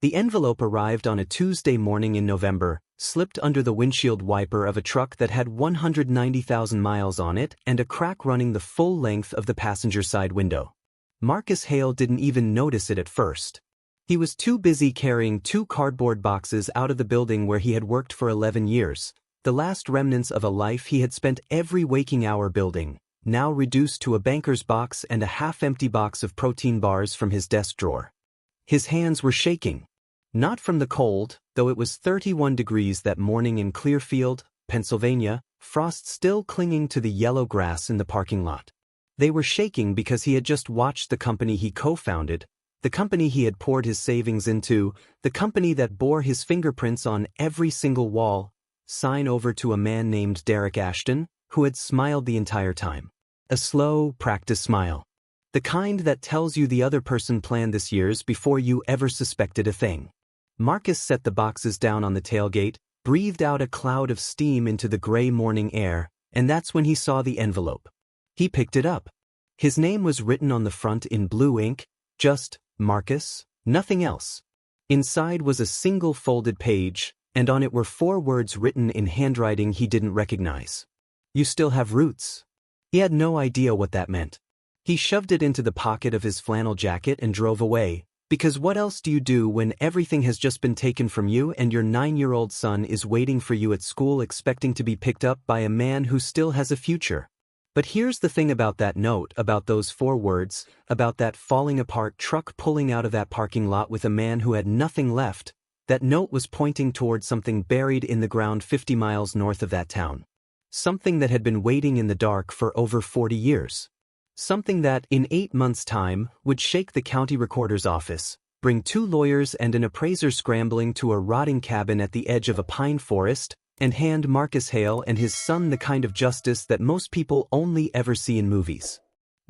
The envelope arrived on a Tuesday morning in November, slipped under the windshield wiper of a truck that had 190,000 miles on it and a crack running the full length of the passenger side window. Marcus Hale didn't even notice it at first. He was too busy carrying 2 cardboard boxes out of the building where he had worked for 11 years, the last remnants of a life he had spent every waking hour building, now reduced to a banker's box and a half-empty box of protein bars from his desk drawer. His hands were shaking. Not from the cold, though it was 31 degrees that morning in Clearfield, Pennsylvania, frost still clinging to the yellow grass in the parking lot. They were shaking because he had just watched the company he co-founded, the company he had poured his savings into, the company that bore his fingerprints on every single wall, sign over to a man named Derek Ashton, who had smiled the entire time. A slow, practiced smile. The kind that tells you the other person planned this years before you ever suspected a thing. Marcus set the boxes down on the tailgate, breathed out a cloud of steam into the gray morning air, and that's when he saw the envelope. He picked it up. His name was written on the front in blue ink, just Marcus, nothing else. Inside was a single folded page, and on it were 4 words written in handwriting he didn't recognize. You still have roots. He had no idea what that meant. He shoved it into the pocket of his flannel jacket and drove away, because what else do you do when everything has just been taken from you and your 9-year-old son is waiting for you at school expecting to be picked up by a man who still has a future? But here's the thing about that note, about those 4 words, about that falling apart truck pulling out of that parking lot with a man who had nothing left. That note was pointing toward something buried in the ground 50 miles north of that town. Something that had been waiting in the dark for over 40 years. Something that, in 8 months' time, would shake the county recorder's office, bring 2 lawyers and an appraiser scrambling to a rotting cabin at the edge of a pine forest, and hand Marcus Hale and his son the kind of justice that most people only ever see in movies.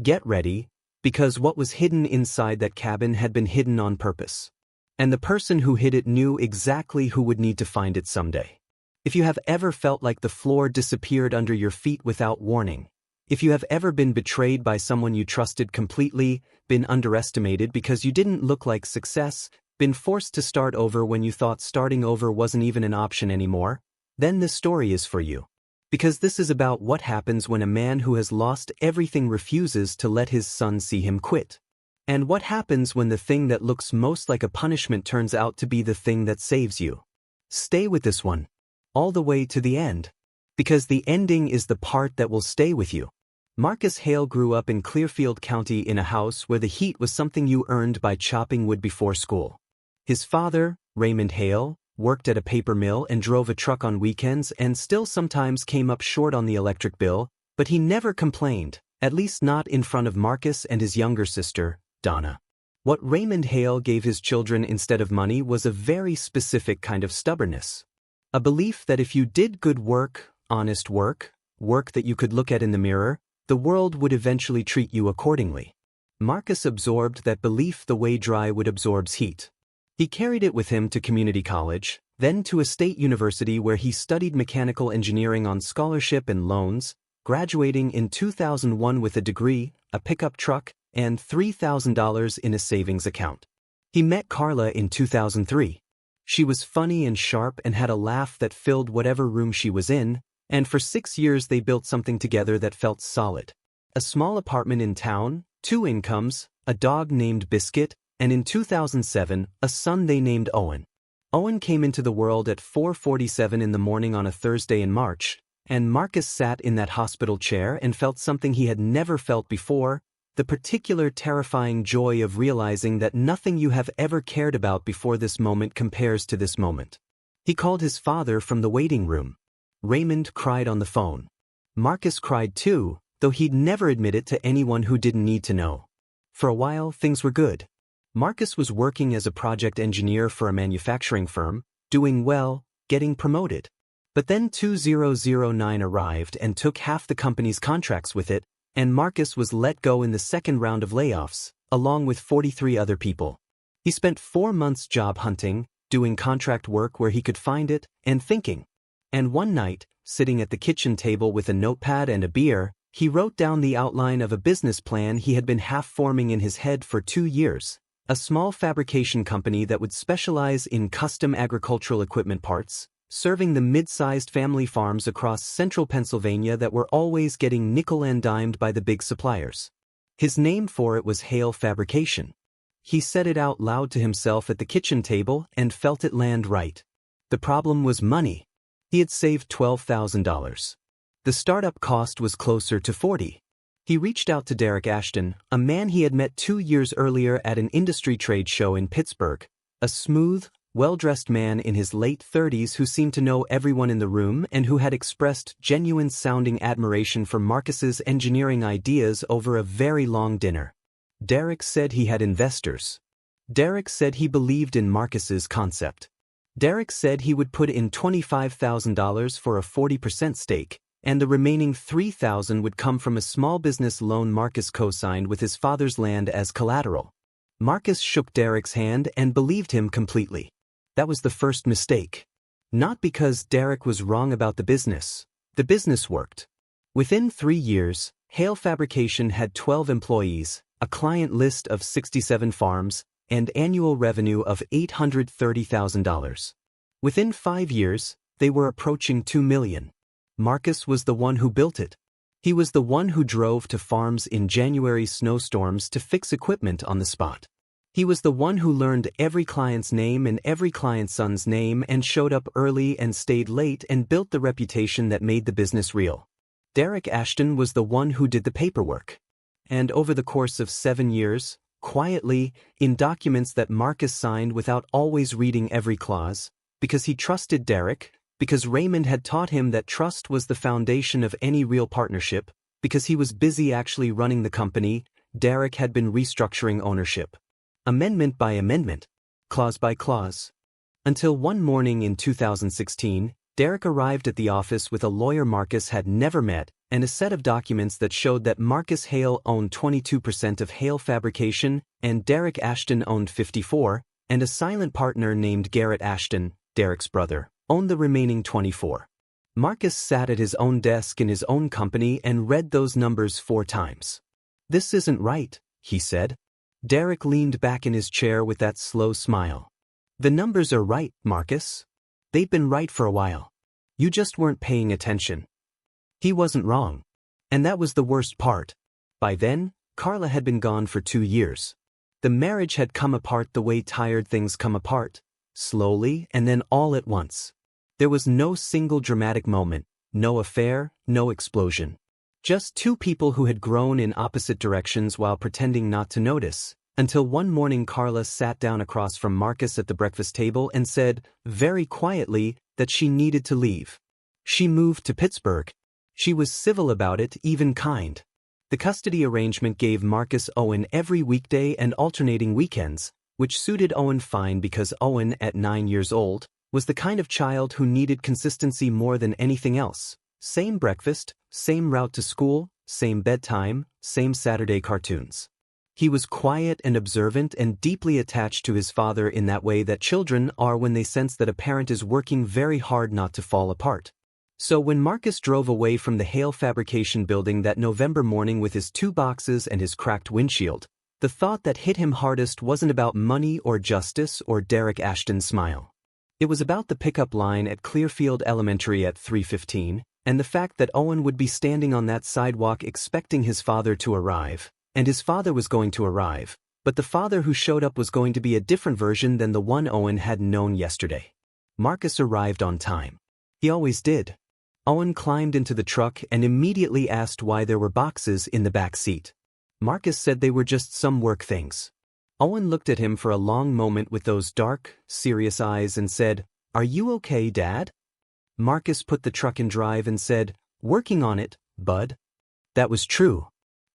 Get ready, because what was hidden inside that cabin had been hidden on purpose. And the person who hid it knew exactly who would need to find it someday. If you have ever felt like the floor disappeared under your feet without warning, if you have ever been betrayed by someone you trusted completely, been underestimated because you didn't look like success, been forced to start over when you thought starting over wasn't even an option anymore, then this story is for you. Because this is about what happens when a man who has lost everything refuses to let his son see him quit. And what happens when the thing that looks most like a punishment turns out to be the thing that saves you. Stay with this one. All the way to the end. Because the ending is the part that will stay with you. Marcus Hale grew up in Clearfield County in a house where the heat was something you earned by chopping wood before school. His father, Raymond Hale, worked at a paper mill and drove a truck on weekends and still sometimes came up short on the electric bill, but he never complained, at least not in front of Marcus and his younger sister, Donna. What Raymond Hale gave his children instead of money was a very specific kind of stubbornness. A belief that if you did good work, honest work, work that you could look at in the mirror, the world would eventually treat you accordingly. Marcus absorbed that belief the way dry wood absorbs heat. He carried it with him to community college, then to a state university where he studied mechanical engineering on scholarship and loans, graduating in 2001 with a degree, a pickup truck, and $3,000 in a savings account. He met Carla in 2003. She was funny and sharp and had a laugh that filled whatever room she was in, and for 6 years they built something together that felt solid. A small apartment in town, 2 incomes, a dog named Biscuit, and in 2007, a son they named Owen. Owen came into the world at 4:47 in the morning on a Thursday in March, and Marcus sat in that hospital chair and felt something he had never felt before, the particular terrifying joy of realizing that nothing you have ever cared about before this moment compares to this moment. He called his father from the waiting room. Raymond cried on the phone. Marcus cried too, though he'd never admit it to anyone who didn't need to know. For a while, things were good. Marcus was working as a project engineer for a manufacturing firm, doing well, getting promoted. But then 2009 arrived and took half the company's contracts with it, and Marcus was let go in the second round of layoffs, along with 43 other people. He spent 4 months job hunting, doing contract work where he could find it, and thinking. And one night, sitting at the kitchen table with a notepad and a beer, he wrote down the outline of a business plan he had been half forming in his head for 2 years, a small fabrication company that would specialize in custom agricultural equipment parts, serving the mid-sized family farms across central Pennsylvania that were always getting nickel and dimed by the big suppliers. His name for it was Hale Fabrication. He said it out loud to himself at the kitchen table and felt it land right. The problem was money. He had saved $12,000. The startup cost was closer to $40,000. He reached out to Derek Ashton, a man he had met 2 years earlier at an industry trade show in Pittsburgh, a smooth, well-dressed man in his late 30s who seemed to know everyone in the room and who had expressed genuine-sounding admiration for Marcus's engineering ideas over a very long dinner. Derek said he had investors. Derek said he believed in Marcus's concept. Derek said he would put in $25,000 for a 40% stake, and the remaining $3,000 would come from a small business loan Marcus co-signed with his father's land as collateral. Marcus shook Derek's hand and believed him completely. That was the first mistake. Not because Derek was wrong about the business. The business worked. Within 3 years, Hale Fabrication had 12 employees, a client list of 67 farms, and annual revenue of $830,000. Within 5 years, they were approaching $2 million. Marcus was the one who built it. He was the one who drove to farms in January snowstorms to fix equipment on the spot. He was the one who learned every client's name and every client's son's name and showed up early and stayed late and built the reputation that made the business real. Derek Ashton was the one who did the paperwork. And over the course of 7 years, quietly, in documents that Marcus signed without always reading every clause, because he trusted Derek, because Raymond had taught him that trust was the foundation of any real partnership, because he was busy actually running the company, Derek had been restructuring ownership. Amendment by amendment, clause by clause. Until one morning in 2016, Derek arrived at the office with a lawyer Marcus had never met and a set of documents that showed that Marcus Hale owned 22% of Hale Fabrication and Derek Ashton owned 54%, and a silent partner named Garrett Ashton, Derek's brother, owned the remaining 24%. Marcus sat at his own desk in his own company and read those numbers 4 times. "This isn't right," he said. Derek leaned back in his chair with that slow smile. "The numbers are right, Marcus. They've been right for a while. You just weren't paying attention." He wasn't wrong. And that was the worst part. By then, Carla had been gone for 2 years. The marriage had come apart the way tired things come apart, slowly and then all at once. There was no single dramatic moment, no affair, no explosion. Just 2 people who had grown in opposite directions while pretending not to notice, until one morning Carla sat down across from Marcus at the breakfast table and said, very quietly, that she needed to leave. She moved to Pittsburgh. She was civil about it, even kind. The custody arrangement gave Marcus Owen every weekday and alternating weekends, which suited Owen fine because Owen, at 9 years old, was the kind of child who needed consistency more than anything else. Same breakfast, same route to school, same bedtime, same Saturday cartoons. He was quiet and observant and deeply attached to his father in that way that children are when they sense that a parent is working very hard not to fall apart. So when Marcus drove away from the Hale Fabrication building that November morning with his 2 boxes and his cracked windshield, the thought that hit him hardest wasn't about money or justice or Derek Ashton's smile. It was about the pickup line at Clearfield Elementary at 3:15, and the fact that Owen would be standing on that sidewalk expecting his father to arrive, and his father was going to arrive, but the father who showed up was going to be a different version than the one Owen had known yesterday. Marcus arrived on time. He always did. Owen climbed into the truck and immediately asked why there were boxes in the back seat. Marcus said they were just some work things. Owen looked at him for a long moment with those dark, serious eyes and said, "Are you okay, Dad?" Marcus put the truck in drive and said, "Working on it, bud." That was true.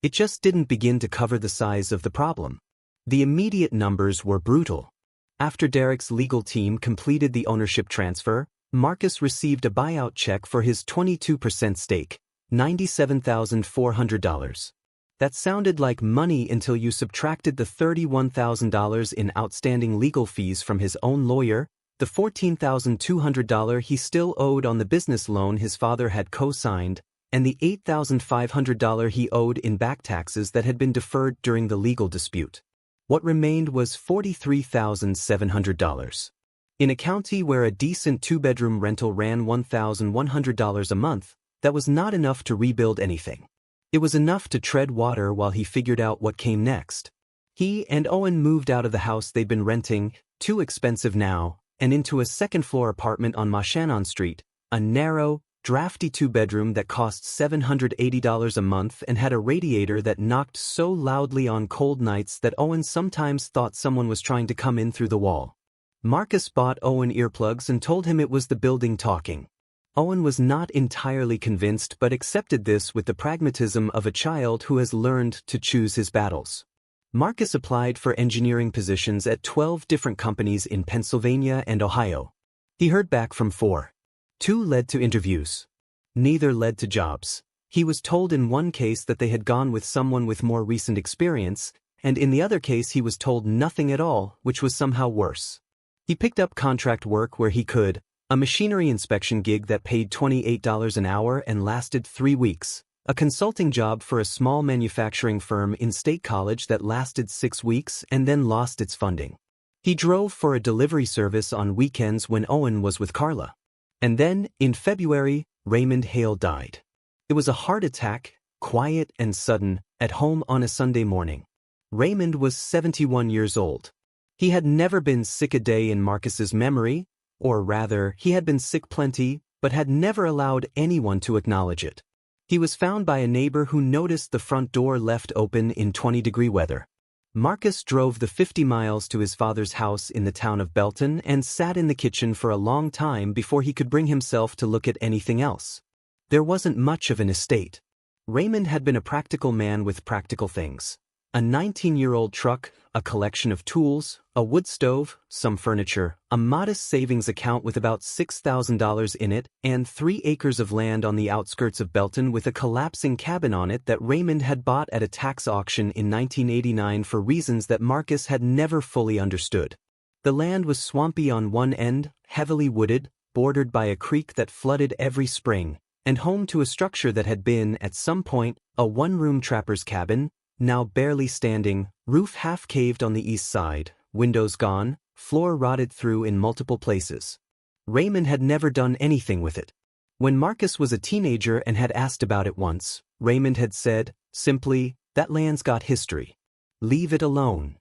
It just didn't begin to cover the size of the problem. The immediate numbers were brutal. After Derek's legal team completed the ownership transfer, Marcus received a buyout check for his 22% stake, $97,400. That sounded like money until you subtracted the $31,000 in outstanding legal fees from his own lawyer, the $14,200 he still owed on the business loan his father had co-signed, and the $8,500 he owed in back taxes that had been deferred during the legal dispute. What remained was $43,700. In a county where a decent two-bedroom rental ran $1,100 a month, that was not enough to rebuild anything. It was enough to tread water while he figured out what came next. He and Owen moved out of the house they'd been renting, too expensive now, and into a second-floor apartment on Moshannon Street, a narrow, drafty two-bedroom that cost $780 a month and had a radiator that knocked so loudly on cold nights that Owen sometimes thought someone was trying to come in through the wall. Marcus bought Owen earplugs and told him it was the building talking. Owen was not entirely convinced but accepted this with the pragmatism of a child who has learned to choose his battles. Marcus applied for engineering positions at 12 different companies in Pennsylvania and Ohio. He heard back from 4. 2 led to interviews. Neither led to jobs. He was told in one case that they had gone with someone with more recent experience, and in the other case he was told nothing at all, which was somehow worse. He picked up contract work where he could, a machinery inspection gig that paid $28 an hour and lasted 3 weeks, a consulting job for a small manufacturing firm in State College that lasted 6 weeks and then lost its funding. He drove for a delivery service on weekends when Owen was with Carla. And then, in February, Raymond Hale died. It was a heart attack, quiet and sudden, at home on a Sunday morning. Raymond was 71 years old. He had never been sick a day in Marcus's memory, or rather, he had been sick plenty, but had never allowed anyone to acknowledge it. He was found by a neighbor who noticed the front door left open in 20-degree weather. Marcus drove the 50 miles to his father's house in the town of Belton and sat in the kitchen for a long time before he could bring himself to look at anything else. There wasn't much of an estate. Raymond had been a practical man with practical things. A 19-year-old truck, a collection of tools, a wood stove, some furniture, a modest savings account with about $6,000 in it, and 3 acres of land on the outskirts of Belton with a collapsing cabin on it that Raymond had bought at a tax auction in 1989 for reasons that Marcus had never fully understood. The land was swampy on one end, heavily wooded, bordered by a creek that flooded every spring, and home to a structure that had been, at some point, a one-room trapper's cabin, now barely standing, roof half-caved on the east side, windows gone, floor rotted through in multiple places. Raymond had never done anything with it. When Marcus was a teenager and had asked about it once, Raymond had said, simply, "That land's got history. Leave it alone."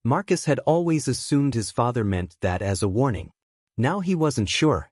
Marcus had always assumed his father meant that as a warning. Now he wasn't sure.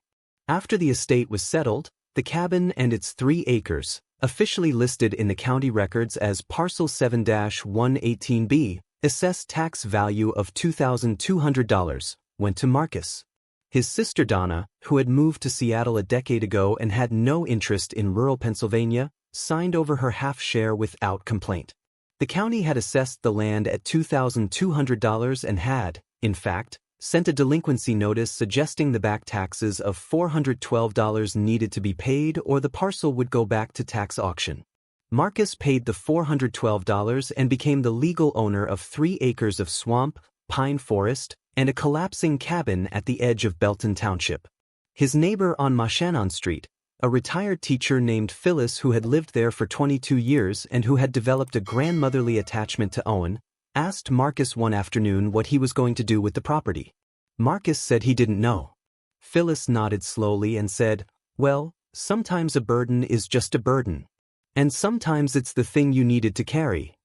After the estate was settled, the cabin and its 3 acres, officially listed in the county records as Parcel 7-118B, assessed tax value of $2,200, went to Marcus. His sister Donna, who had moved to Seattle a decade ago and had no interest in rural Pennsylvania, signed over her half-share without complaint. The county had assessed the land at $2,200 and had, in fact, sent a delinquency notice suggesting the back taxes of $412 needed to be paid or the parcel would go back to tax auction. Marcus paid the $412 and became the legal owner of 3 acres of swamp, pine forest, and a collapsing cabin at the edge of Belton Township. His neighbor on Moshannon Street, a retired teacher named Phyllis who had lived there for 22 years and who had developed a grandmotherly attachment to Owen, asked Marcus one afternoon what he was going to do with the property. Marcus said he didn't know. Phyllis nodded slowly and said, "Well, sometimes a burden is just a burden. And sometimes it's the thing you needed to carry."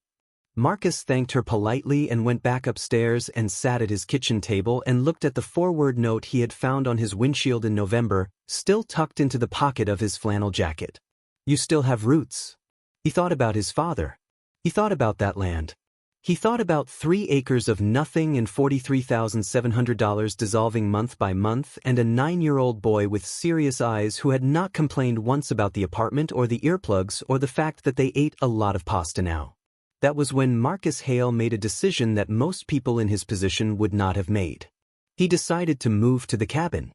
Marcus thanked her politely and went back upstairs and sat at his kitchen table and looked at the forward note he had found on his windshield in November, still tucked into the pocket of his flannel jacket. "You still have roots." He thought about his father. He thought about that land. He thought about 3 acres of nothing and $43,700 dissolving month by month and a 9-year-old boy with serious eyes who had not complained once about the apartment or the earplugs or the fact that they ate a lot of pasta now. That was when Marcus Hale made a decision that most people in his position would not have made. He decided to move to the cabin.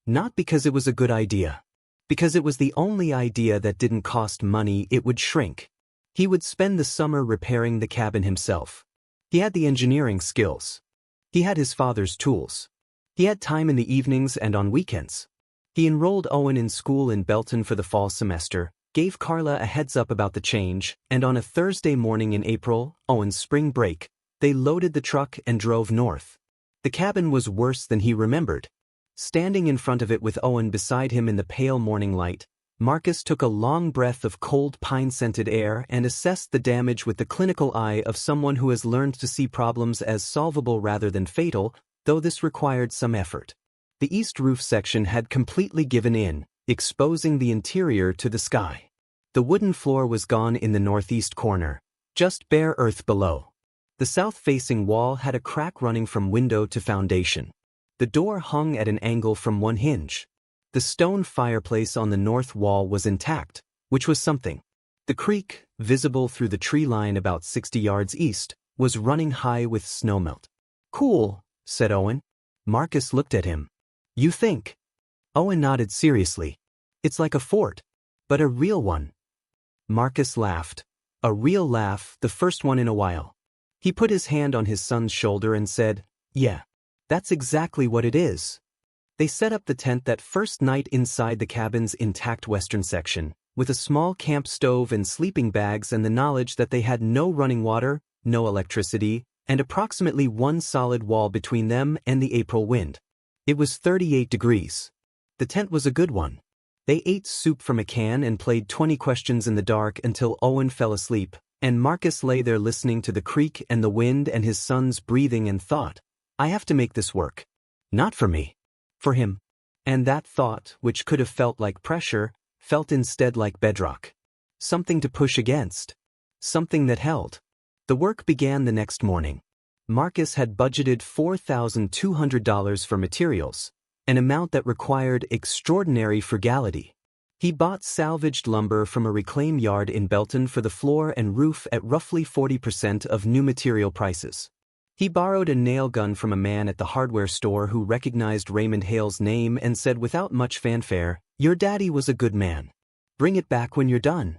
Not because it was a good idea. Because it was the only idea that didn't cost money. It would shrink. He would spend the summer repairing the cabin himself. He had the engineering skills. He had his father's tools. He had time in the evenings and on weekends. He enrolled Owen in school in Belton for the fall semester, gave Carla a heads up about the change, and on a Thursday morning in April, Owen's spring break, They loaded the truck and drove north. The cabin was worse than he remembered. Standing in front of it with Owen beside him in the pale morning light, Marcus took a long breath of cold pine-scented air and assessed the damage with the clinical eye of someone who has learned to see problems as solvable rather than fatal, though this required some effort. The east roof section had completely given in, exposing the interior to the sky. The wooden floor was gone in the northeast corner, just bare earth below. The south-facing wall had a crack running from window to foundation. The door hung at an angle from one hinge. The stone fireplace on the north wall was intact, which was something. The creek, visible through the tree line about 60 yards east, was running high with snowmelt. "Cool," said Owen. Marcus looked at him. "You think?" Owen nodded seriously. "It's like a fort, but a real one." Marcus laughed. A real laugh, the first one in a while. He put his hand on his son's shoulder and said, "Yeah, that's exactly what it is." They set up the tent that first night inside the cabin's intact western section, with a small camp stove and sleeping bags and the knowledge that they had no running water, no electricity, and approximately one solid wall between them and the April wind. It was 38 degrees. The tent was a good one. They ate soup from a can and played 20 questions in the dark until Owen fell asleep, and Marcus lay there listening to the creek and the wind and his son's breathing and thought, "I have to make this work. Not for me. For him." And that thought, which could have felt like pressure, felt instead like bedrock. Something to push against. Something that held. The work began the next morning. Marcus had budgeted $4,200 for materials, an amount that required extraordinary frugality. He bought salvaged lumber from a reclaim yard in Belton for the floor and roof at roughly 40% of new material prices. He borrowed a nail gun from a man at the hardware store who recognized Raymond Hale's name and said without much fanfare, "Your daddy was a good man. Bring it back when you're done."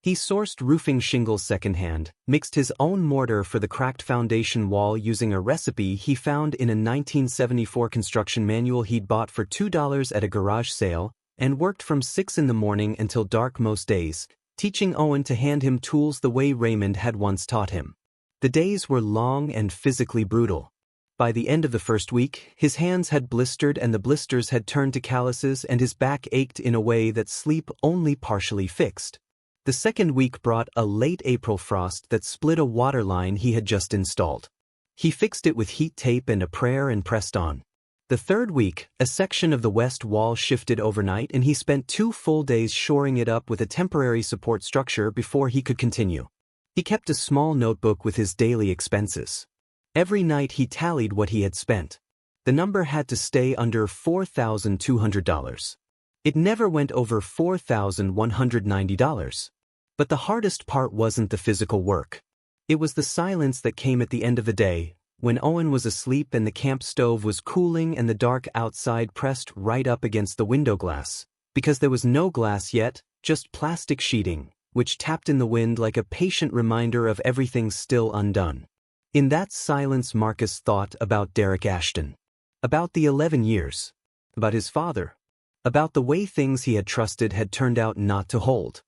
He sourced roofing shingles secondhand, mixed his own mortar for the cracked foundation wall using a recipe he found in a 1974 construction manual he'd bought for $2 at a garage sale, and worked from 6 in the morning until dark most days, teaching Owen to hand him tools the way Raymond had once taught him. The days were long and physically brutal. By the end of the first week, his hands had blistered and the blisters had turned to calluses and his back ached in a way that sleep only partially fixed. The second week brought a late April frost that split a water line he had just installed. He fixed it with heat tape and a prayer and pressed on. The third week, a section of the west wall shifted overnight and he spent 2 full days shoring it up with a temporary support structure before he could continue. He kept a small notebook with his daily expenses. Every night he tallied what he had spent. The number had to stay under $4,200. It never went over $4,190. But the hardest part wasn't the physical work. It was the silence that came at the end of the day, when Owen was asleep and the camp stove was cooling and the dark outside pressed right up against the window glass, because there was no glass yet, just plastic sheeting, which tapped in the wind like a patient reminder of everything still undone. In that silence Marcus thought about Derek Ashton. About the 11 years. About his father. About the way things he had trusted had turned out not to hold.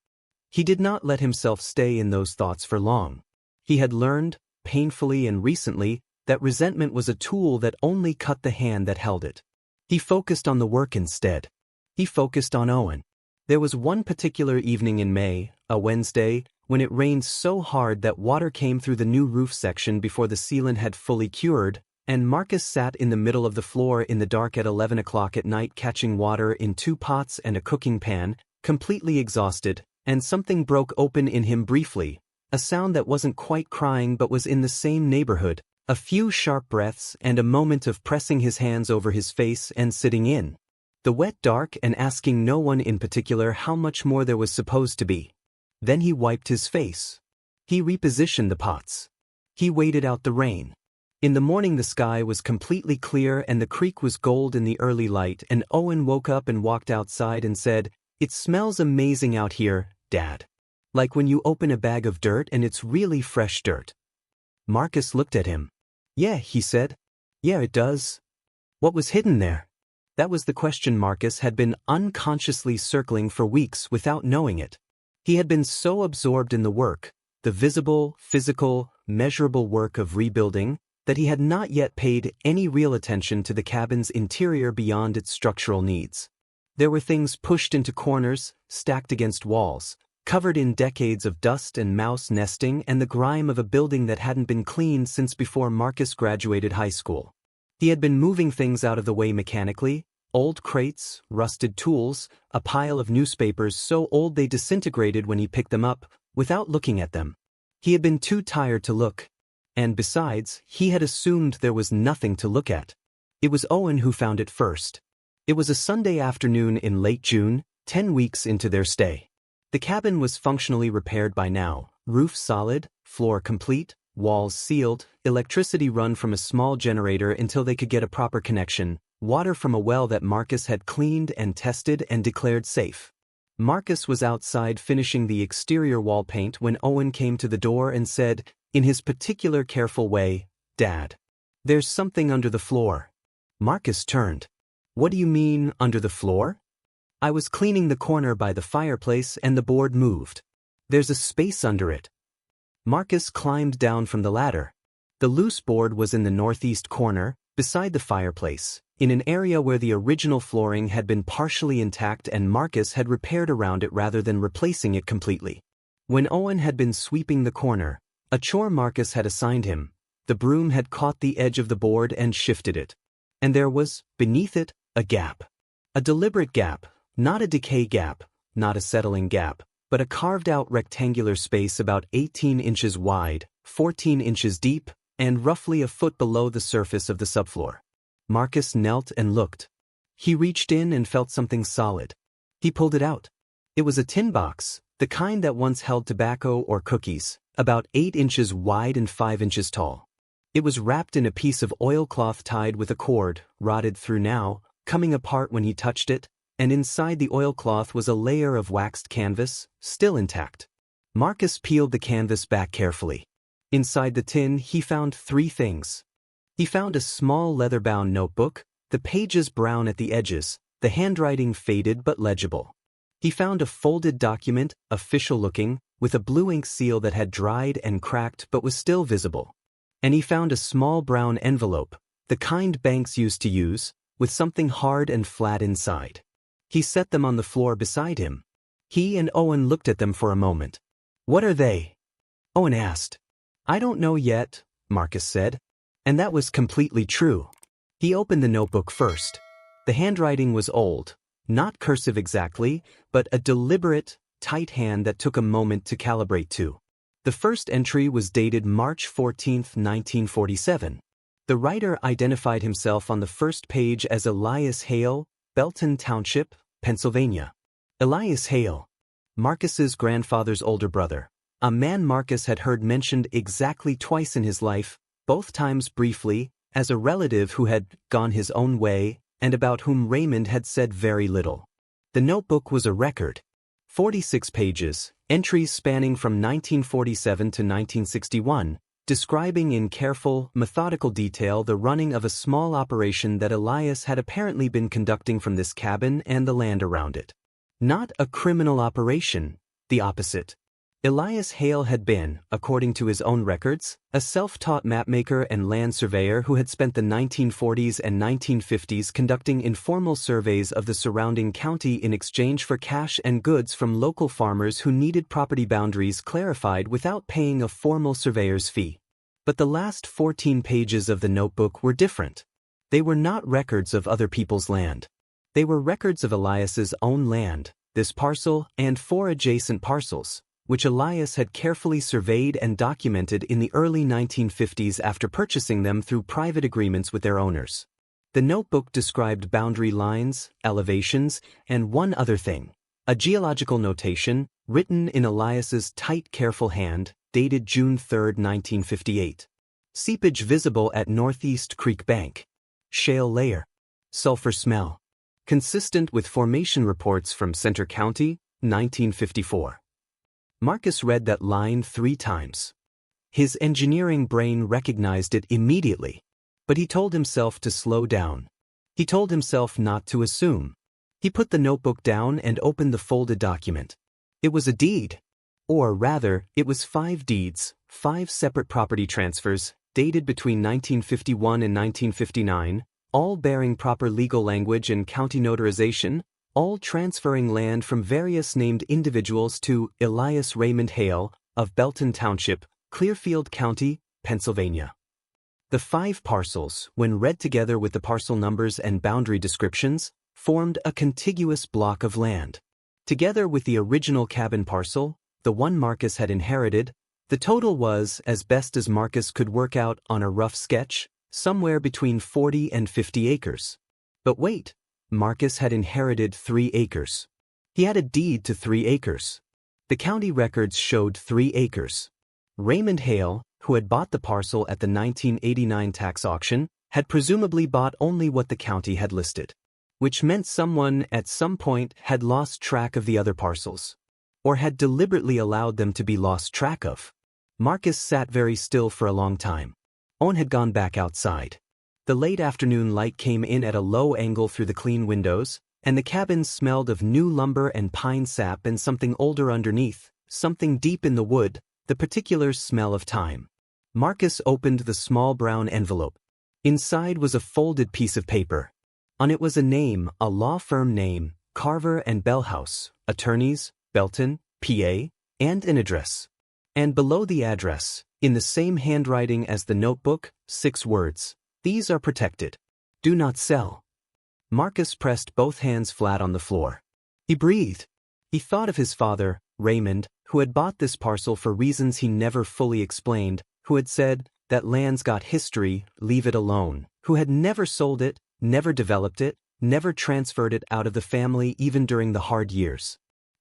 He did not let himself stay in those thoughts for long. He had learned, painfully and recently, that resentment was a tool that only cut the hand that held it. He focused on the work instead. He focused on Owen. There was one particular evening in May, a Wednesday, when it rained so hard that water came through the new roof section before the sealant had fully cured, and Marcus sat in the middle of the floor in the dark at 11 o'clock at night catching water in 2 pots and a cooking pan, completely exhausted, and something broke open in him briefly, a sound that wasn't quite crying but was in the same neighborhood, a few sharp breaths and a moment of pressing his hands over his face and sitting in the wet dark and asking no one in particular how much more there was supposed to be. Then he wiped his face. He repositioned the pots. He waited out the rain. In the morning the sky was completely clear and the creek was gold in the early light, and Owen woke up and walked outside and said, "It smells amazing out here, Dad. Like when you open a bag of dirt and it's really fresh dirt." Marcus looked at him. "Yeah," he said. "Yeah, it does." What was hidden there? That was the question Marcus had been unconsciously circling for weeks without knowing it. He had been so absorbed in the work, the visible, physical, measurable work of rebuilding, that he had not yet paid any real attention to the cabin's interior beyond its structural needs. There were things pushed into corners, stacked against walls, covered in decades of dust and mouse nesting and the grime of a building that hadn't been cleaned since before Marcus graduated high school. He had been moving things out of the way mechanically, old crates, rusted tools, a pile of newspapers so old they disintegrated when he picked them up, without looking at them. He had been too tired to look. And besides, he had assumed there was nothing to look at. It was Owen who found it first. It was a Sunday afternoon in late June, 10 weeks into their stay. The cabin was functionally repaired by now, roof solid, floor complete, walls sealed, electricity run from a small generator until they could get a proper connection, water from a well that Marcus had cleaned and tested and declared safe. Marcus was outside finishing the exterior wall paint when Owen came to the door and said, in his particular careful way, "Dad, there's something under the floor." Marcus turned. "What do you mean, under the floor?" "I was cleaning the corner by the fireplace and the board moved. There's a space under it." Marcus climbed down from the ladder. The loose board was in the northeast corner, beside the fireplace, in an area where the original flooring had been partially intact and Marcus had repaired around it rather than replacing it completely. When Owen had been sweeping the corner, a chore Marcus had assigned him, the broom had caught the edge of the board and shifted it. And there was, beneath it, a gap. A deliberate gap, not a decay gap, not a settling gap, but a carved-out rectangular space about 18 inches wide, 14 inches deep, and roughly a foot below the surface of the subfloor. Marcus knelt and looked. He reached in and felt something solid. He pulled it out. It was a tin box, the kind that once held tobacco or cookies, about 8 inches wide and 5 inches tall. It was wrapped in a piece of oilcloth tied with a cord, rotted through now, coming apart when he touched it, and inside the oilcloth was a layer of waxed canvas, still intact. Marcus peeled the canvas back carefully. Inside the tin he found 3 things. He found a small leather-bound notebook, the pages brown at the edges, the handwriting faded but legible. He found a folded document, official-looking, with a blue ink seal that had dried and cracked but was still visible. And he found a small brown envelope, the kind banks used to use, with something hard and flat inside. He set them on the floor beside him. He and Owen looked at them for a moment. "What are they?" Owen asked. "I don't know yet," Marcus said. And that was completely true. He opened the notebook first. The handwriting was old, not cursive exactly, but a deliberate, tight hand that took a moment to calibrate to. The first entry was dated March 14, 1947. The writer identified himself on the first page as Elias Hale, Belton Township, Pennsylvania. Elias Hale, Marcus's grandfather's older brother, a man Marcus had heard mentioned exactly twice in his life, both times briefly, as a relative who had gone his own way and about whom Raymond had said very little. The notebook was a record. 46 pages, entries spanning from 1947 to 1961, describing in careful, methodical detail the running of a small operation that Elias had apparently been conducting from this cabin and the land around it. Not a criminal operation, the opposite. Elias Hale had been, according to his own records, a self-taught mapmaker and land surveyor who had spent the 1940s and 1950s conducting informal surveys of the surrounding county in exchange for cash and goods from local farmers who needed property boundaries clarified without paying a formal surveyor's fee. But the last 14 pages of the notebook were different. They were not records of other people's land. They were records of Elias's own land, this parcel and 4 adjacent parcels, which Elias had carefully surveyed and documented in the early 1950s after purchasing them through private agreements with their owners. The notebook described boundary lines, elevations, and one other thing, a geological notation, written in Elias's tight, careful hand, dated June 3, 1958. Seepage visible at Northeast Creek Bank. Shale layer. Sulfur smell. Consistent with formation reports from Center County, 1954. Marcus read that line 3 times. His engineering brain recognized it immediately, but he told himself to slow down. He told himself not to assume. He put the notebook down and opened the folded document. It was a deed. Or rather, it was 5 deeds, 5 separate property transfers, dated between 1951 and 1959, all bearing proper legal language and county notarization, all transferring land from various named individuals to Elias Raymond Hale of Belton Township, Clearfield County, Pennsylvania. The 5 parcels, when read together with the parcel numbers and boundary descriptions, formed a contiguous block of land. Together with the original cabin parcel, the one Marcus had inherited, the total was, as best as Marcus could work out on a rough sketch, somewhere between 40 and 50 acres. But wait, Marcus had inherited 3 acres. He had a deed to 3 acres. The county records showed 3 acres. Raymond Hale, who had bought the parcel at the 1989 tax auction, had presumably bought only what the county had listed, which meant someone at some point had lost track of the other parcels, or had deliberately allowed them to be lost track of. Marcus sat very still for a long time. Owen had gone back outside. The late afternoon light came in at a low angle through the clean windows, and the cabin smelled of new lumber and pine sap and something older underneath, something deep in the wood, the particular smell of time. Marcus opened the small brown envelope. Inside was a folded piece of paper. On it was a name, a law firm name, Carver and Bellhouse, attorneys, Belton, PA, and an address. And below the address, in the same handwriting as the notebook, 6 words. These are protected. Do not sell. Marcus pressed both hands flat on the floor. He breathed. He thought of his father, Raymond, who had bought this parcel for reasons he never fully explained, who had said, "That land's got history, leave it alone," who had never sold it, never developed it, never transferred it out of the family even during the hard years,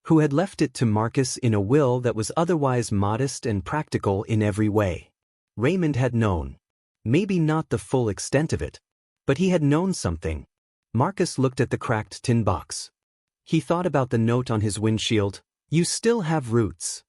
who had left it to Marcus in a will that was otherwise modest and practical in every way. Raymond had known. Maybe not the full extent of it, but he had known something. Marcus looked at the cracked tin box. He thought about the note on his windshield, "You still have roots."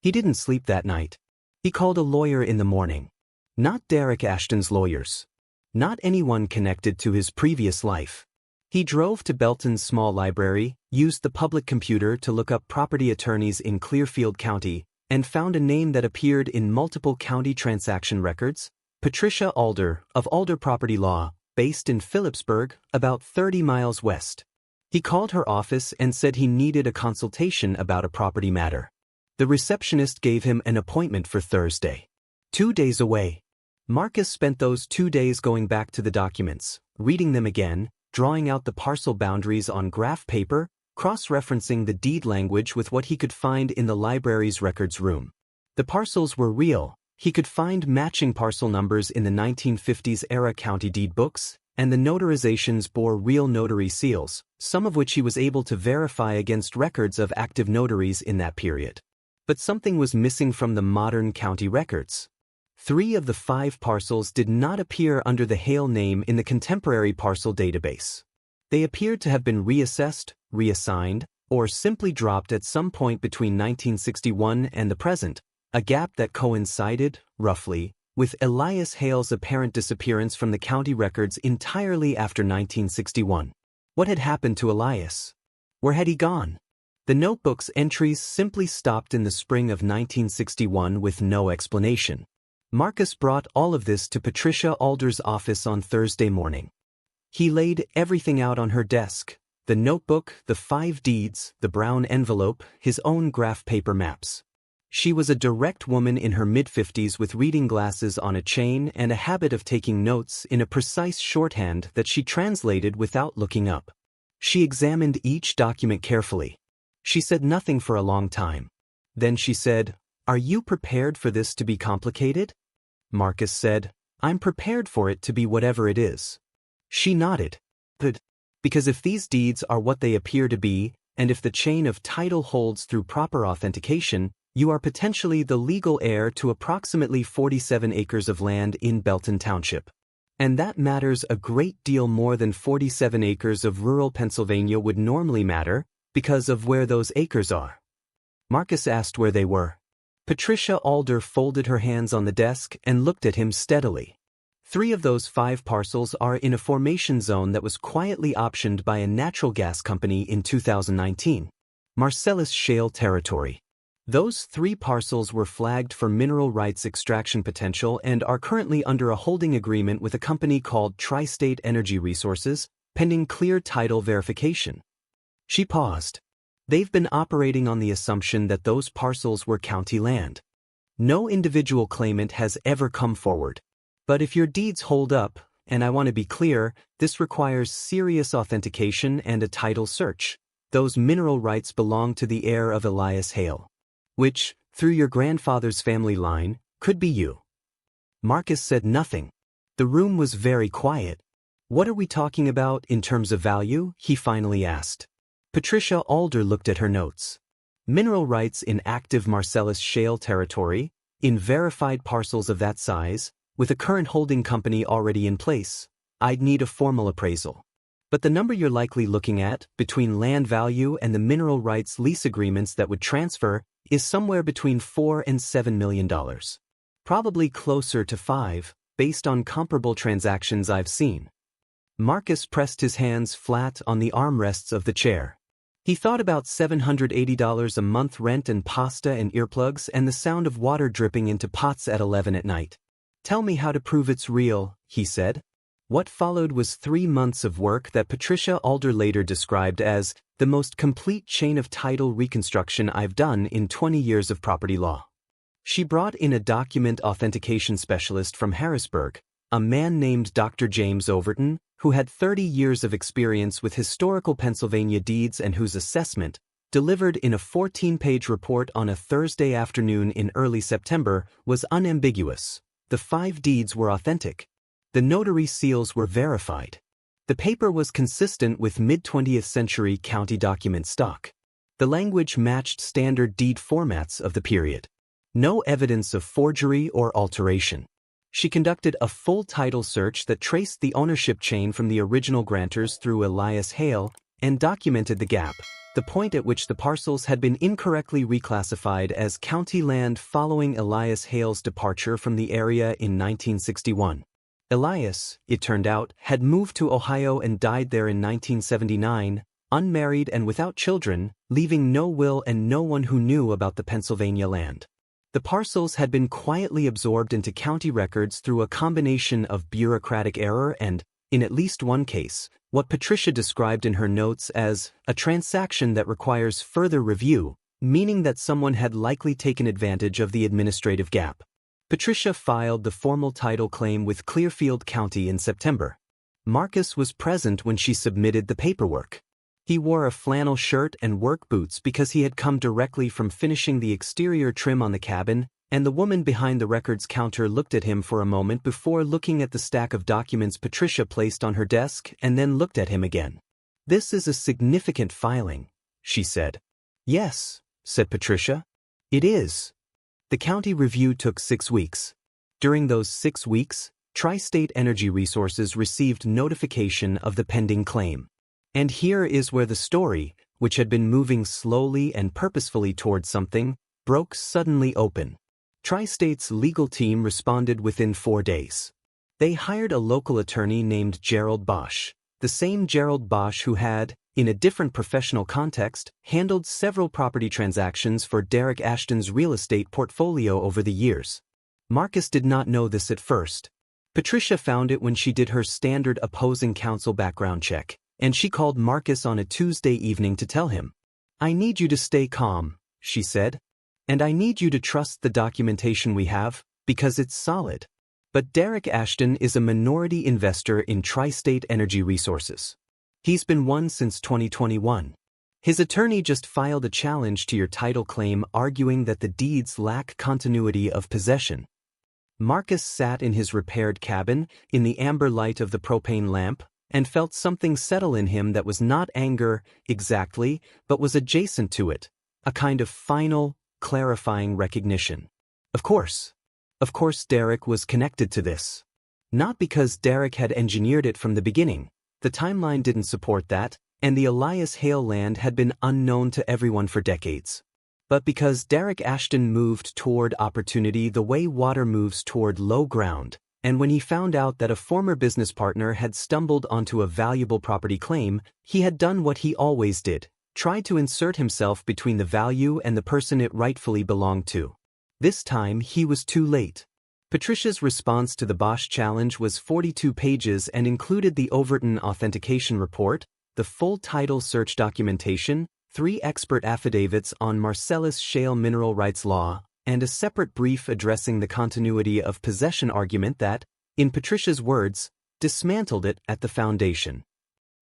He didn't sleep that night. He called a lawyer in the morning. Not Derek Ashton's lawyers. Not anyone connected to his previous life. He drove to Belton's small library, used the public computer to look up property attorneys in Clearfield County, and found a name that appeared in multiple county transaction records, Patricia Alder of Alder Property Law, based in Phillipsburg, about 30 miles west. He called her office and said he needed a consultation about a property matter. The receptionist gave him an appointment for Thursday. 2 days away. Marcus spent those 2 days going back to the documents, reading them again, drawing out the parcel boundaries on graph paper, cross-referencing the deed language with what he could find in the library's records room. The parcels were real. He could find matching parcel numbers in the 1950s-era county deed books, and the notarizations bore real notary seals, some of which he was able to verify against records of active notaries in that period. But something was missing from the modern county records. 3 of the 5 parcels did not appear under the Hale name in the contemporary parcel database. They appeared to have been reassessed, reassigned, or simply dropped at some point between 1961 and the present, a gap that coincided, roughly, with Elias Hale's apparent disappearance from the county records entirely after 1961. What had happened to Elias? Where had he gone? The notebook's entries simply stopped in the spring of 1961 with no explanation. Marcus brought all of this to Patricia Alder's office on Thursday morning. He laid everything out on her desk, the notebook, the 5 deeds, the brown envelope, his own graph paper maps. She was a direct woman in her mid-50s with reading glasses on a chain and a habit of taking notes in a precise shorthand that she translated without looking up. She examined each document carefully. She said nothing for a long time. Then she said, "Are you prepared for this to be complicated?" Marcus said, "I'm prepared for it to be whatever it is." She nodded. Good. Because if these deeds are what they appear to be, and if the chain of title holds through proper authentication, you are potentially the legal heir to approximately 47 acres of land in Belton Township. And that matters a great deal more than 47 acres of rural Pennsylvania would normally matter, because of where those acres are. Marcus asked where they were. Patricia Alder folded her hands on the desk and looked at him steadily. 3 of those 5 parcels are in a formation zone that was quietly optioned by a natural gas company in 2019. Marcellus Shale territory. Those 3 parcels were flagged for mineral rights extraction potential and are currently under a holding agreement with a company called Tri-State Energy Resources, pending clear title verification. She paused. They've been operating on the assumption that those parcels were county land. No individual claimant has ever come forward. But if your deeds hold up, and I want to be clear, this requires serious authentication and a title search. Those mineral rights belong to the heir of Elias Hale, which, through your grandfather's family line, could be you. Marcus said nothing. The room was very quiet. What are we talking about in terms of value? He finally asked. Patricia Alder looked at her notes. Mineral rights in active Marcellus Shale territory, in verified parcels of that size, with a current holding company already in place, I'd need a formal appraisal. But the number you're likely looking at, between land value and the mineral rights lease agreements that would transfer, is somewhere between $4 and $7 million. Probably closer to 5, based on comparable transactions I've seen. Marcus pressed his hands flat on the armrests of the chair. He thought about $780 a month rent and pasta and earplugs and the sound of water dripping into pots at 11 at night. Tell me how to prove it's real, he said. What followed was 3 months of work that Patricia Alder later described as the most complete chain of title reconstruction I've done in 20 years of property law. She brought in a document authentication specialist from Harrisburg, a man named Dr. James Overton, who had 30 years of experience with historical Pennsylvania deeds and whose assessment, delivered in a 14-page report on a Thursday afternoon in early September, was unambiguous. The 5 deeds were authentic. The notary seals were verified. The paper was consistent with mid-20th century county document stock. The language matched standard deed formats of the period. No evidence of forgery or alteration. She conducted a full title search that traced the ownership chain from the original grantors through Elias Hale and documented the gap, the point at which the parcels had been incorrectly reclassified as county land following Elias Hale's departure from the area in 1961. Elias, it turned out, had moved to Ohio and died there in 1979, unmarried and without children, leaving no will and no one who knew about the Pennsylvania land. The parcels had been quietly absorbed into county records through a combination of bureaucratic error and, in at least one case, what Patricia described in her notes as a transaction that requires further review, meaning that someone had likely taken advantage of the administrative gap. Patricia filed the formal title claim with Clearfield County in September. Marcus was present when she submitted the paperwork. He wore a flannel shirt and work boots because he had come directly from finishing the exterior trim on the cabin, and the woman behind the records counter looked at him for a moment before looking at the stack of documents Patricia placed on her desk and then looked at him again. "This is a significant filing," she said. "Yes," said Patricia. "It is." The county review took 6 weeks. During those 6 weeks, Tri-State Energy Resources received notification of the pending claim. And here is where the story, which had been moving slowly and purposefully towards something, broke suddenly open. Tri-State's legal team responded within 4 days. They hired a local attorney named Gerald Bosch, the same Gerald Bosch who had, in a different professional context, handled several property transactions for Derek Ashton's real estate portfolio over the years. Marcus did not know this at first. Patricia found it when she did her standard opposing counsel background check, and she called Marcus on a Tuesday evening to tell him, "I need you to stay calm," she said. "And I need you to trust the documentation we have, because it's solid." But Derek Ashton is a minority investor in Tri-State Energy Resources. He's been one since 2021. His attorney just filed a challenge to your title claim arguing that the deeds lack continuity of possession. Marcus sat in his repaired cabin, in the amber light of the propane lamp, and felt something settle in him that was not anger, exactly, but was adjacent to it, a kind of final, clarifying recognition. Of course Derek was connected to this. Not because Derek had engineered it from the beginning, the timeline didn't support that, and the Elias Hale land had been unknown to everyone for decades. But because Derek Ashton moved toward opportunity the way water moves toward low ground, and when he found out that a former business partner had stumbled onto a valuable property claim, he had done what he always did, tried to insert himself between the value and the person it rightfully belonged to. This time he was too late. Patricia's response to the Bosch challenge was 42 pages and included the Overton authentication report, the full title search documentation, 3 expert affidavits on Marcellus Shale mineral rights law, and a separate brief addressing the continuity of possession argument that, in Patricia's words, dismantled it at the foundation.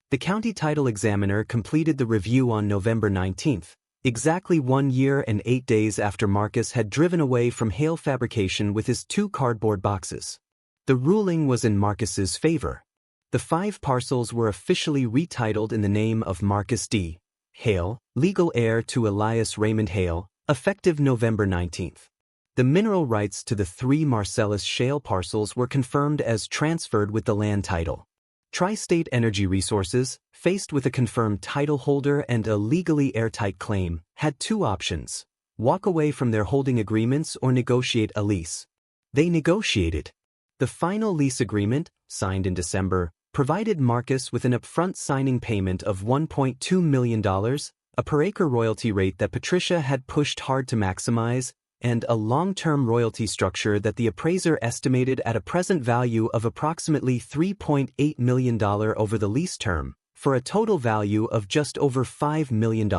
The county title examiner completed the review on November 19, exactly 1 year and 8 days after Marcus had driven away from Hale Fabrication with his 2 cardboard boxes. The ruling was in Marcus's favor. The 5 parcels were officially retitled in the name of Marcus D. Hale, legal heir to Elias Raymond Hale, effective November 19. The mineral rights to the 3 Marcellus Shale parcels were confirmed as transferred with the land title. Tri-State Energy Resources, faced with a confirmed title holder and a legally airtight claim, had 2 options: walk away from their holding agreements or negotiate a lease. They negotiated. The final lease agreement, signed in December, provided Marcus with an upfront signing payment of $1.2 million, a per-acre royalty rate that Patricia had pushed hard to maximize, and a long-term royalty structure that the appraiser estimated at a present value of approximately $3.8 million over the lease term, for a total value of just over $5 million,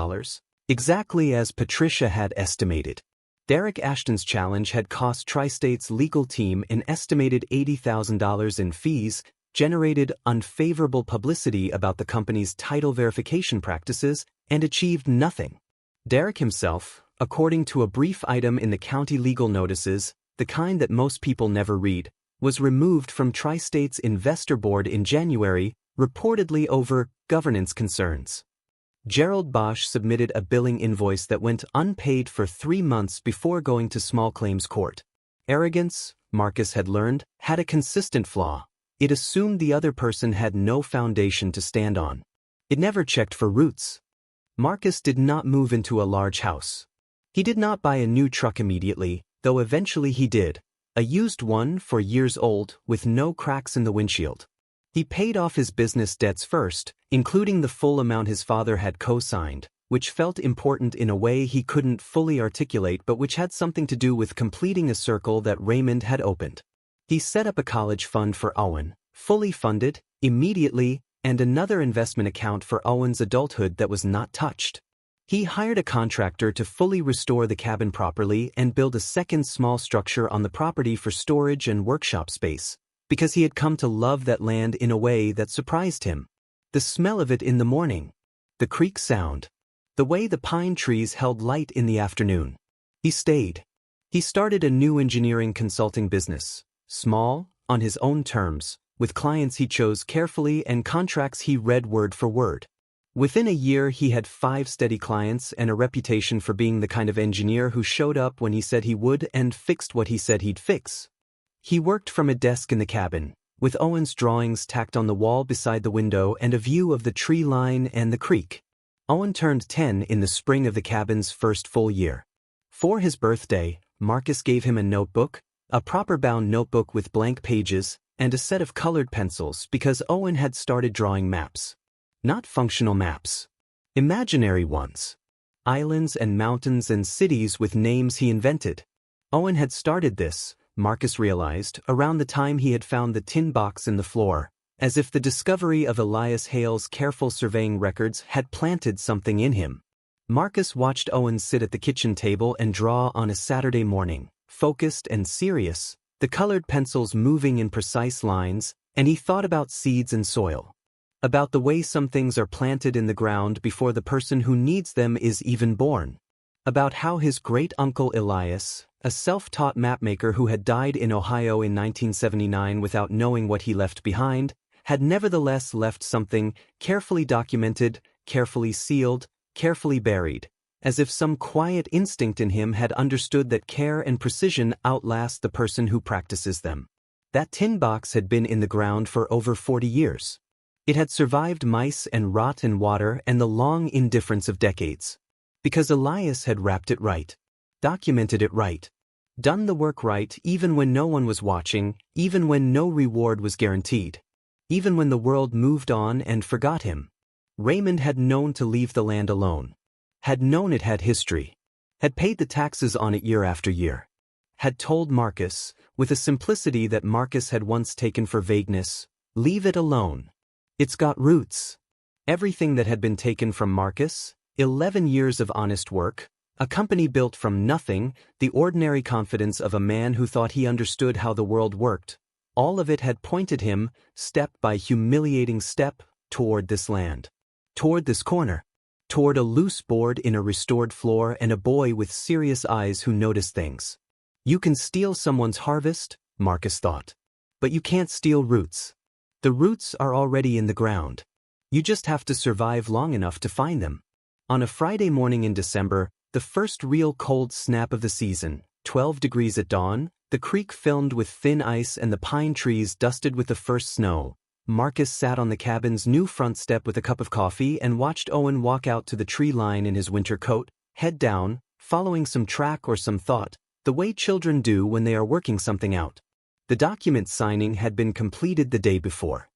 exactly as Patricia had estimated. Derek Ashton's challenge had cost Tri-State's legal team an estimated $80,000 in fees, generated unfavorable publicity about the company's title verification practices, and achieved nothing. Derek himself, according to a brief item in the county legal notices, the kind that most people never read, was removed from Tri-State's investor board in January, reportedly over governance concerns. Gerald Bosch submitted a billing invoice that went unpaid for 3 months before going to small claims court. Arrogance, Marcus had learned, had a consistent flaw. It assumed the other person had no foundation to stand on. It never checked for roots. Marcus did not move into a large house. He did not buy a new truck immediately, though eventually he did, a used one 4 years old with no cracks in the windshield. He paid off his business debts first, including the full amount his father had co-signed, which felt important in a way he couldn't fully articulate but which had something to do with completing a circle that Raymond had opened. He set up a college fund for Owen, fully funded, immediately, and another investment account for Owen's adulthood that was not touched. He hired a contractor to fully restore the cabin properly and build a second small structure on the property for storage and workshop space, because he had come to love that land in a way that surprised him. The smell of it in the morning, the creek sound, the way the pine trees held light in the afternoon. He stayed. He started a new engineering consulting business, small, on his own terms, with clients he chose carefully and contracts he read word for word. Within a year he had 5 steady clients and a reputation for being the kind of engineer who showed up when he said he would and fixed what he said he'd fix. He worked from a desk in the cabin, with Owen's drawings tacked on the wall beside the window and a view of the tree line and the creek. Owen turned 10 in the spring of the cabin's first full year. For his birthday, Marcus gave him a notebook, a proper bound notebook with blank pages, and a set of colored pencils because Owen had started drawing maps. Not functional maps. Imaginary ones. Islands and mountains and cities with names he invented. Owen had started this, Marcus realized, around the time he had found the tin box in the floor, as if the discovery of Elias Hale's careful surveying records had planted something in him. Marcus watched Owen sit at the kitchen table and draw on a Saturday morning, focused and serious, the colored pencils moving in precise lines, and he thought about seeds and soil. About the way some things are planted in the ground before the person who needs them is even born. About how his great-uncle Elias, a self-taught mapmaker who had died in Ohio in 1979 without knowing what he left behind, had nevertheless left something carefully documented, carefully sealed, carefully buried, as if some quiet instinct in him had understood that care and precision outlast the person who practices them. That tin box had been in the ground for over 40 years. It had survived mice and rot and water and the long indifference of decades. Because Elias had wrapped it right, documented it right, done the work right even when no one was watching, even when no reward was guaranteed, even when the world moved on and forgot him. Raymond had known to leave the land alone. Had known it had history. Had paid the taxes on it year after year. Had told Marcus, with a simplicity that Marcus had once taken for vagueness, leave it alone. It's got roots. Everything that had been taken from Marcus, 11 years of honest work, a company built from nothing, the ordinary confidence of a man who thought he understood how the world worked, all of it had pointed him, step by humiliating step, toward this land. Toward this corner. Toward a loose board in a restored floor and a boy with serious eyes who noticed things. You can steal someone's harvest, Marcus thought. But you can't steal roots. The roots are already in the ground. You just have to survive long enough to find them. On a Friday morning in December, the first real cold snap of the season, 12 degrees at dawn, the creek filmed with thin ice and the pine trees dusted with the first snow, Marcus sat on the cabin's new front step with a cup of coffee and watched Owen walk out to the tree line in his winter coat, head down, following some track or some thought, the way children do when they are working something out. The document signing had been completed the day before.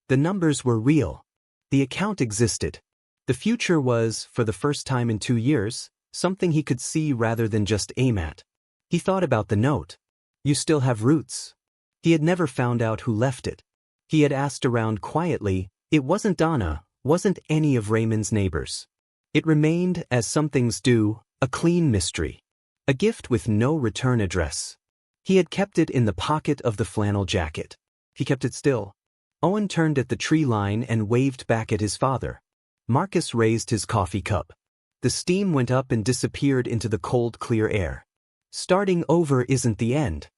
The numbers were real. The account existed. The future was, for the first time in 2 years, something he could see rather than just aim at. He thought about the note. You still have roots. He had never found out who left it. He had asked around quietly. It wasn't Donna, wasn't any of Raymond's neighbors. It remained, as some things do, a clean mystery. A gift with no return address. He had kept it in the pocket of the flannel jacket. He kept it still. Owen turned at the tree line and waved back at his father. Marcus raised his coffee cup. The steam went up and disappeared into the cold, clear air. Starting over isn't the end.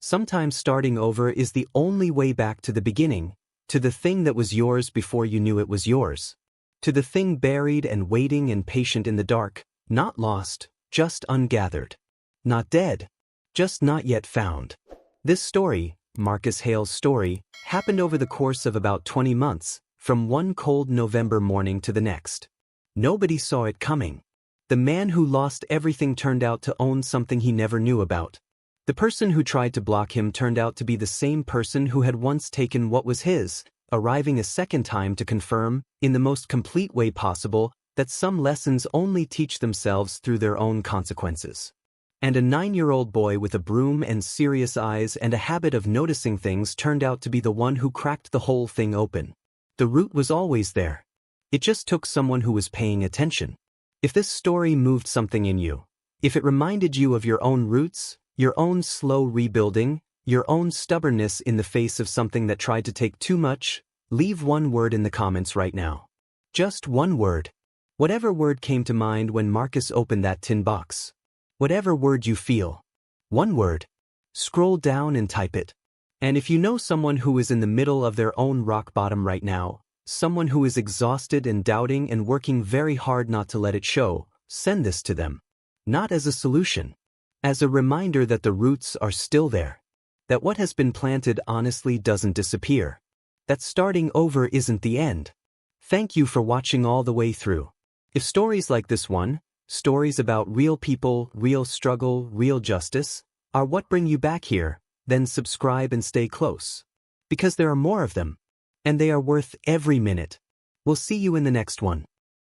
Sometimes starting over is the only way back to the beginning, to the thing that was yours before you knew it was yours. To the thing buried and waiting and patient in the dark, not lost, just ungathered. Not dead, just not yet found. This story, Marcus Hale's story, happened over the course of about 20 months, from one cold November morning to the next. Nobody saw it coming. The man who lost everything turned out to own something he never knew about. The person who tried to block him turned out to be the same person who had once taken what was his, arriving a second time to confirm, in the most complete way possible, that some lessons only teach themselves through their own consequences. And a 9-year-old boy with a broom and serious eyes and a habit of noticing things turned out to be the one who cracked the whole thing open. The root was always there. It just took someone who was paying attention. If this story moved something in you, if it reminded you of your own roots, your own slow rebuilding, your own stubbornness in the face of something that tried to take too much, leave one word in the comments right now. Just one word. Whatever word came to mind when Marcus opened that tin box. Whatever word you feel. One word. Scroll down and type it. And if you know someone who is in the middle of their own rock bottom right now, someone who is exhausted and doubting and working very hard not to let it show, send this to them. Not as a solution. As a reminder that the roots are still there. That what has been planted honestly doesn't disappear. That starting over isn't the end. Thank you for watching all the way through. If stories like this one, stories about real people, real struggle, real justice, are what bring you back here, then subscribe and stay close. Because there are more of them. And they are worth every minute. We'll see you in the next one.